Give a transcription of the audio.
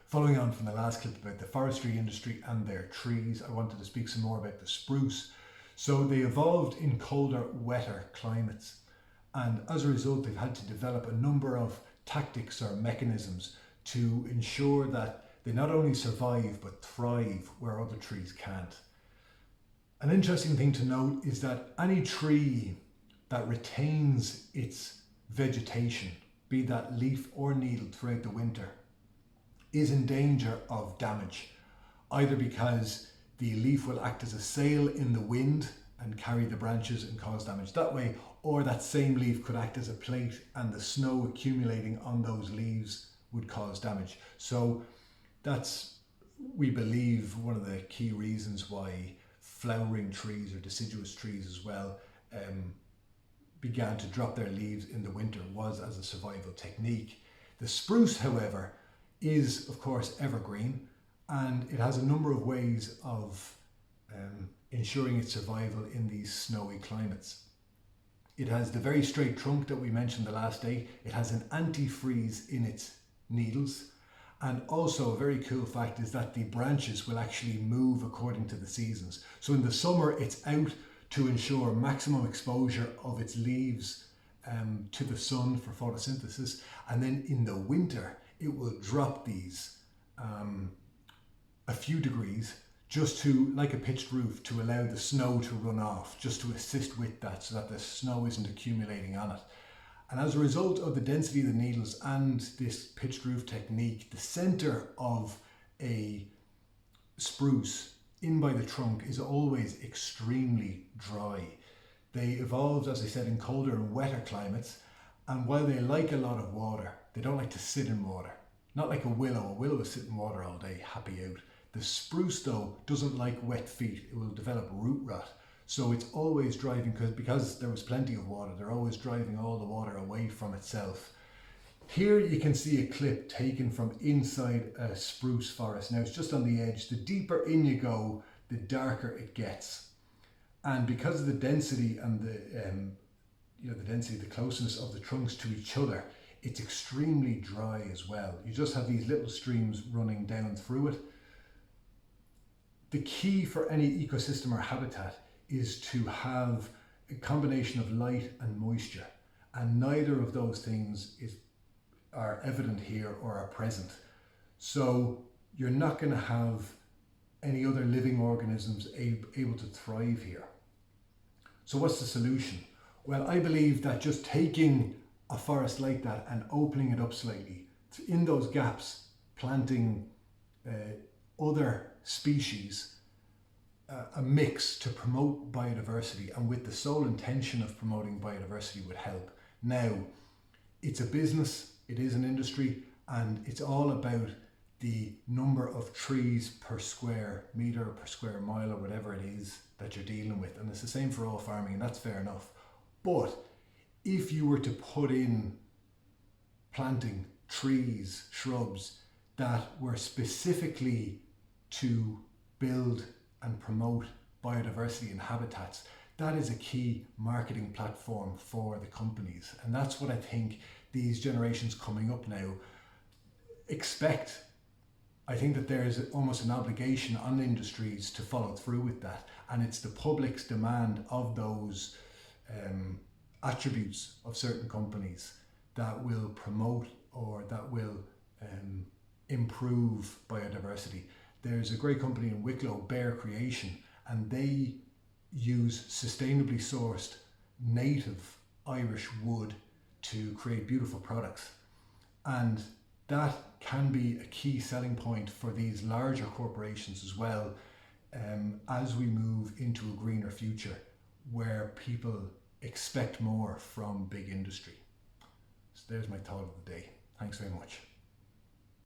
Following on from the last clip about the forestry industry and their trees, I wanted to speak some more about the spruce. So they evolved in colder, wetter climates, and as a result they've had to develop a number of tactics or mechanisms to ensure that they not only survive but thrive where other trees can't. An interesting thing to note is that any tree that retains its vegetation, be that leaf or needle, throughout the winter, is in danger of damage, either because the leaf will act as a sail in the wind and carry the branches and cause damage that way, or that same leaf could act as a plate and the snow accumulating on those leaves would cause damage. So that's, we believe, one of the key reasons why flowering trees or deciduous trees as well began to drop their leaves in the winter, was as a survival technique. The spruce, however, is of course evergreen, and it has a number of ways of ensuring its survival in these snowy climates. It has the very straight trunk that we mentioned the last day. It has an antifreeze in its needles, and also a very cool fact is that the branches will actually move according to the seasons. So in the summer it's out to ensure maximum exposure of its leaves to the sun for photosynthesis, and then in the winter it will drop these a few degrees, just to, like a pitched roof, to allow the snow to run off, just to assist with that so that the snow isn't accumulating on it. And as a result of the density of the needles and this pitched roof technique, the center of a spruce in by the trunk is always extremily dry. They evolved, as I said, in colder and wetter climates, and while they like a lot of water, they don't like to sit in water. Not like a willow. A willow will sit in water all day, happy out. The spruce, though, doesn't like wet feet. It will develop root rot. So it's always driving, because there was plenty of water, they're always driving all the water away from itself. Here you can see a clip taken from inside a spruce forest. Now it's just on the edge. The deeper in you go, the darker it gets. And because of the density and the closeness of the trunks to each other, it's extremely dry as well. You just have these little streams running down through it. The key for any ecosystem or habitat is to have a combination of light and moisture, and neither of those things are evident here or are present. So you're not going to have any other living organisms able to thrive here. So what's the solution? Well, I believe that just taking a forest like that and opening it up slightly, in those gaps planting other species, a mix to promote biodiversity, and with the sole intention of promoting biodiversity, would help. Now, it's a business, it is an industry, and it's all about the number of trees per square meter, per square mile, or whatever it is that you're dealing with. And it's the same for all farming, and that's fair enough. But if you were to put in planting trees, shrubs that were specifically to build and promote biodiversity and habitats, that is a key marketing platform for the companies. And that's what I think these generations coming up now expect. I think that there is almost an obligation on industries to follow through with that, and it's the public's demand of those attributes of certain companies that will promote or that will improve biodiversity. There's a great company in Wicklow, Bear Creation, and they use sustainably sourced native Irish wood to create beautiful products. And that can be a key selling point for these larger corporations as well, as we move into a greener future where people expect more from big industry. So there's my thought of the day. Thanks very much.